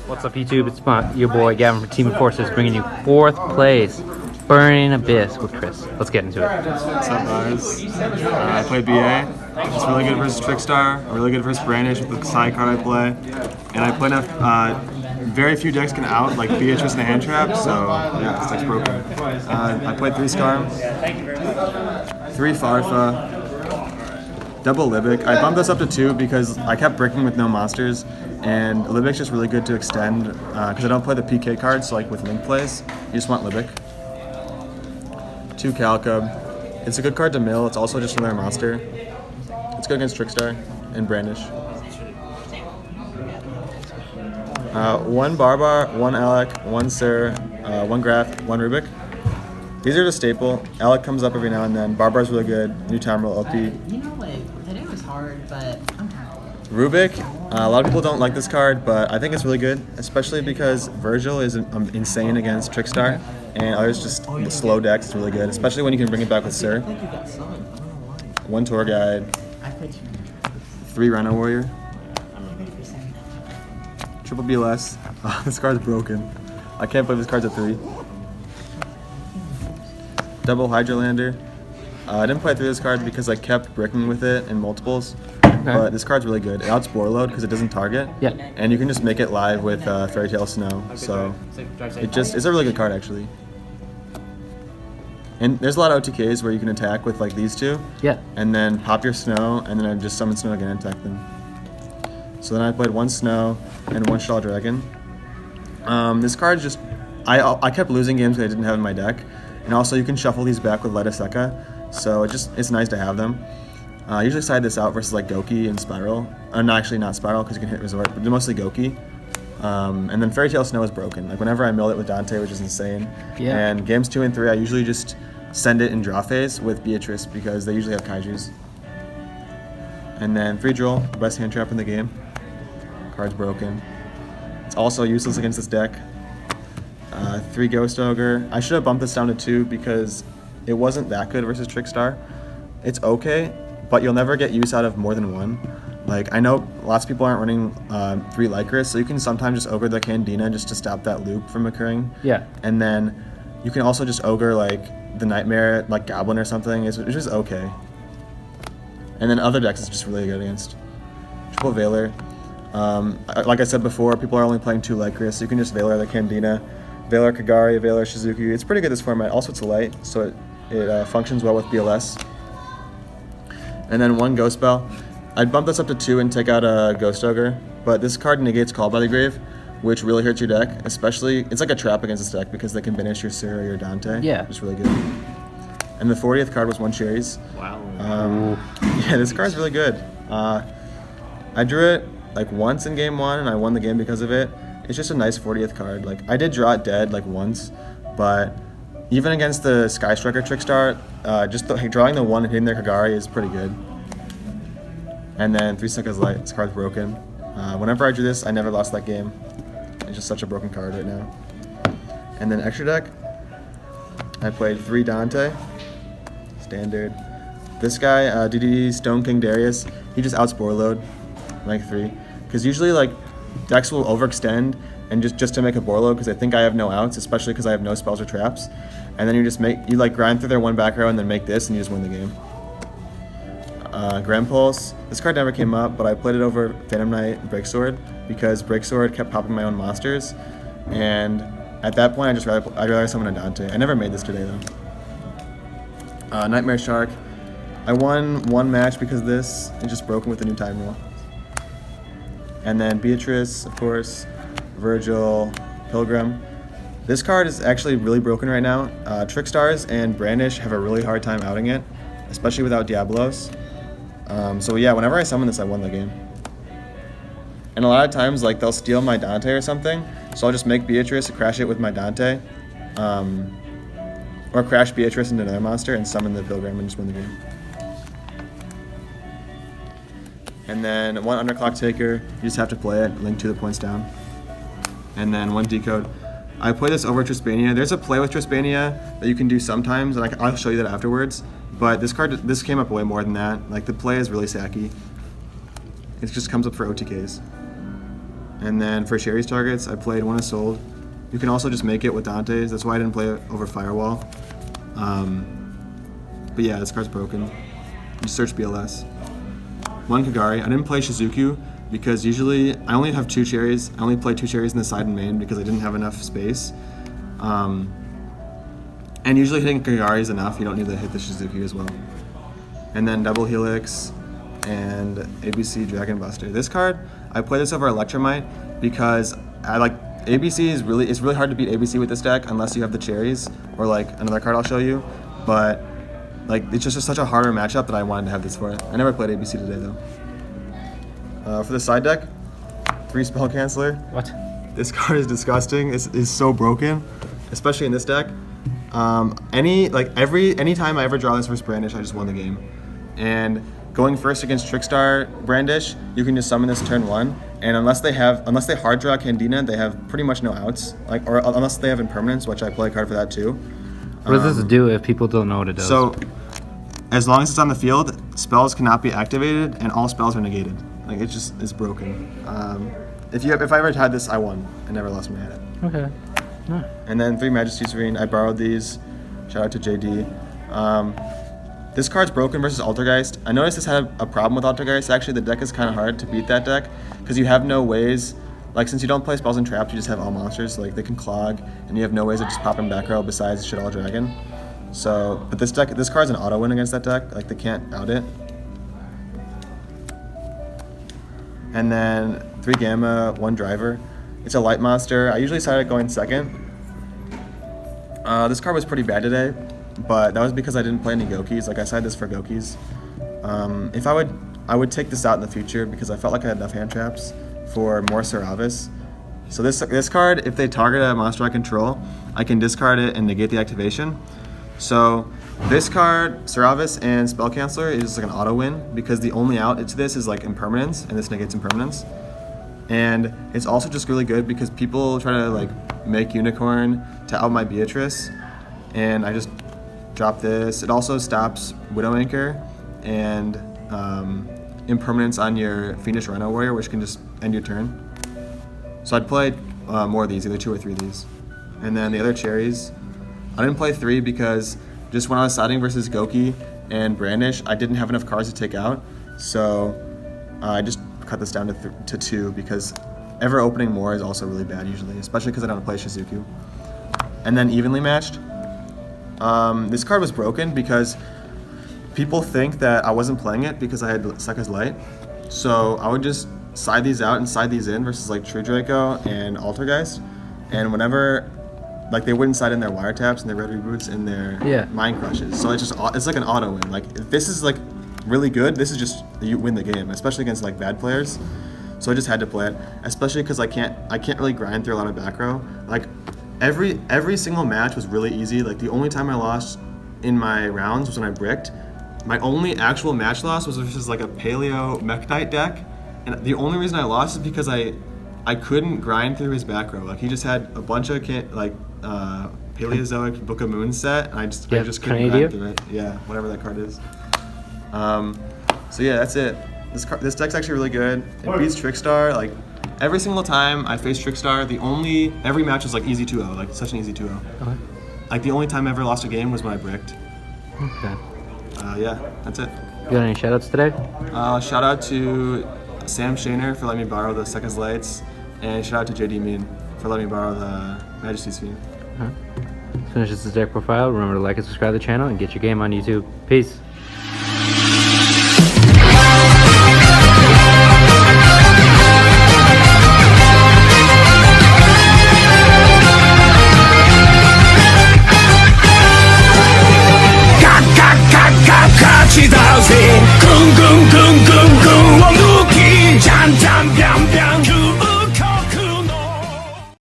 What's up, YouTube? It's your boy Gavin from Team Enforcers bringing you 4th place, Burning Abyss with Chris. Let's get into it. What's up, guys? I play BA. It's really good versus Trickstar, really good versus Brandish with the side card I play. And I play enough, very few decks can out, like Beatrice and a hand trap, so yeah, this deck's broken. I played 3 Skarm, 3 Farfa, double Libic. I bumped this up to 2 because I kept bricking with no monsters, and Libic's just really good to extend because I don't play the PK cards, so like with Link plays, you just want Libic. 2 Calcub. It's a good card to mill, it's also just another monster. It's good against Trickstar and Brandish. 1 Barbar, 1 Alec, 1 Sir, 1 Graf, 1 Rubik. These are the staple. Alec comes up every now and then. Barbar's really good. New time roll OP. You know, like, today was hard, but I'm happy. Rubik, a lot of people don't like this card, but I think it's really good, especially because Virgil is insane against Trickstar, and others just slow decks. It's really good, especially when you can bring it back with Sir. I think you got summoned. I don't know why. 1 Tour Guide, I put you. 3 Rhino Warrior, I'm not 50%. triple BLS. Oh, this card's broken. I can't believe this card's a 3. Double Hydralander. I didn't play through this card because I kept bricking with it in multiples. But this card's really good. It outs Spore Load because it doesn't target. Yeah. And you can just make it live with Fairy Tale Snow. So it's a really good card actually. And there's a lot of OTKs where you can attack with like these 2. Yeah. And then pop your Snow, and then I just summon Snow again and attack them. So then I played 1 Snow and 1 Shaw Dragon. This card just I kept losing games because I didn't have in my deck. And also you can shuffle these back with Light Sekka, so it's nice to have them. I usually side this out versus like Goki and Spiral. No, actually not Spiral because you can hit Resort, but mostly Goki. And then Fairy Tale Snow is broken. Like whenever I milled it with Dante, which is insane. Yeah. And games 2 and 3, I usually just send it in draw phase with Beatrice because they usually have Kaijus. And then 3 Droll, the best hand trap in the game. Card's broken. It's also useless against this deck. 3 Ghost Ogre. I should have bumped this down to 2 because it wasn't that good versus Trickstar. It's okay, but you'll never get use out of more than 1. Like, I know lots of people aren't running 3 Lycris, so you can sometimes just Ogre the Candina just to stop that loop from occurring. Yeah. And then you can also just Ogre, like, the Nightmare, like Goblin or something. It's just okay. And then other decks is just really good against. Triple Veiler. Like I said before, people are only playing 2 Lycris, so you can just Veiler the Candina, Veiler Kagari, Veiler Shizuki. It's pretty good this format. Also, it's light, so it functions well with BLS. And then 1 Ghost Bell. I'd bump this up to 2 and take out a Ghost Ogre, but this card negates Call by the Grave, which really hurts your deck, especially, it's like a trap against this deck because they can banish your Sir or your Dante. Yeah. It's really good. And the 40th card was 1 Cherries. Wow. Yeah, this card's really good. I drew it like once in game 1 and I won the game because of it. It's just a nice 40th card. Like, I did draw it dead like once, but even against the Sky Striker Trickstar, just drawing the 1 and hitting their Kagari is pretty good. And then 3 Seconds Light, this card's broken. Whenever I drew this, I never lost that game. It's just such a broken card right now. And then extra deck, I played 3 Dante, standard. This guy, DDD Stone King Darius, he just outspore load, rank 3. Because usually like decks will overextend and just to make a Borlo because they think I have no outs, especially because I have no spells or traps. And then you like grind through their 1 back row and then make this and you just win the game. Grand Pulse. This card never came up, but I played it over Phantom Knight and Breaksword because Breaksword kept popping my own monsters. And at that point, I'd rather summon a Dante. I never made this today though. Nightmare Shark. I won 1 match because of this. It's just broken with the new time rule. And then Beatrice, of course. Virgil, Pilgrim. This card is actually really broken right now. Trickstars and Brandish have a really hard time outing it, especially without Diablos. So yeah, whenever I summon this, I won the game. And a lot of times, like, they'll steal my Dante or something, so I'll just make Beatrice, crash it with my Dante, or crash Beatrice into another monster and summon the Pilgrim and just win the game. And then 1 Underclock Taker, you just have to play it, link 2 the points down. And then 1 Decode. I play this over Trispania. There's a play with Trispania that you can do sometimes, and I'll show you that afterwards. But this came up way more than that. Like, the play is really sacky. It just comes up for OTKs. And then for Sherry's targets, I played One is Sold. You can also just make it with Dante's. That's why I didn't play it over Firewall. But yeah, this card's broken. Just search BLS. One Kagari. I didn't play Shizuku because usually I only have 2 cherries. I only play 2 cherries in the side and main because I didn't have enough space. And usually hitting Kagari is enough. You don't need to hit the Shizuku as well. And then Double Helix and ABC Dragon Buster. This card, I play this over Electromite because I like ABC is really, it's really hard to beat ABC with this deck unless you have the cherries or like another card I'll show you. But like it's just such a harder matchup that I wanted to have this for it. I never played ABC today though. For the side deck, 3 Spell Canceller. What? This card is disgusting. It is so broken, especially in this deck. Anytime I ever draw this versus Brandish, I just won the game. And going first against Trickstar Brandish, you can just summon this turn 1, and unless they hard draw Candina, they have pretty much no outs. Or unless they have Impermanence, which I play a card for that too. What does this do if people don't know what it does? So, as long as it's on the field, spells cannot be activated, and all spells are negated. Like it's broken. If I ever had this, I won. I never lost when I had it. Okay. No. And then 3 Majesty Serene. I borrowed these. Shout out to JD. This card's broken versus Altergeist. I noticed this had a problem with Altergeist. Actually, the deck is kind of hard to beat that deck because you have no ways. Like, since you don't play spells and traps, you just have all monsters. So, like, they can clog, and you have no ways of just popping back row besides Shit All Dragon. So, but this card's an auto win against that deck. Like, they can't out it. And then 3 Gamma, 1 Driver. It's a light monster. I usually side it going second. This card was pretty bad today, but that was because I didn't play any Gokis. Like, I sided this for Gokis. I would take this out in the future because I felt like I had enough hand traps for more Seravis. So this card, if they target a monster I control, I can discard it and negate the activation. So this card, Seravis and Spell Canceller, is like an auto win because the only out to this is like Impermanence, and this negates Impermanence. And it's also just really good because people try to like make Unicorn to out my Beatrice, and I just drop this. It also stops Widow Anchor and Impermanence on your Fiendish Rhino Warrior, which can just end your turn. So I'd play more of these, either 2 or 3 of these. And then the other cherries, I didn't play 3 because just when I was siding versus Goki and Brandish, I didn't have enough cards to take out. So I just cut this down to 2 because ever opening more is also really bad usually, especially because I don't play Shizuku. And then evenly matched. This card was broken because people think that I wasn't playing it because I had Sekka's Light. So I would just side these out and side these in versus like True Draco and Altergeist. And whenever, like, they wouldn't side in their wiretaps and their red reboots and their mind crushes. So it's like an auto win. Like, if this is like really good, this is just, you win the game, especially against like bad players. So I just had to play it, especially because I can't really grind through a lot of back row. Like, every single match was really easy. Like, the only time I lost in my rounds was when I bricked. My only actual match loss was versus like a Paleo Mech Knight deck, and the only reason I lost is because I couldn't grind through his back row. Like, he just had a bunch of Paleozoic Book of Moon set, and I just couldn't grind through it. Yeah, whatever that card is. So yeah, that's it. This deck's actually really good. It beats Trickstar. Like, every single time I faced Trickstar, every match was like easy 2-0, like such an easy 2-0. Okay. Like, the only time I ever lost a game was when I bricked. Okay. Yeah, that's it. You got any shoutouts today? Shout out to Sam Shaner for letting me borrow the Sekka's Lights, and shout out to JD Mean for letting me borrow the Majesty's Fiend. Finishes the deck profile. Remember to like and subscribe to the channel and get your game on YouTube. Peace.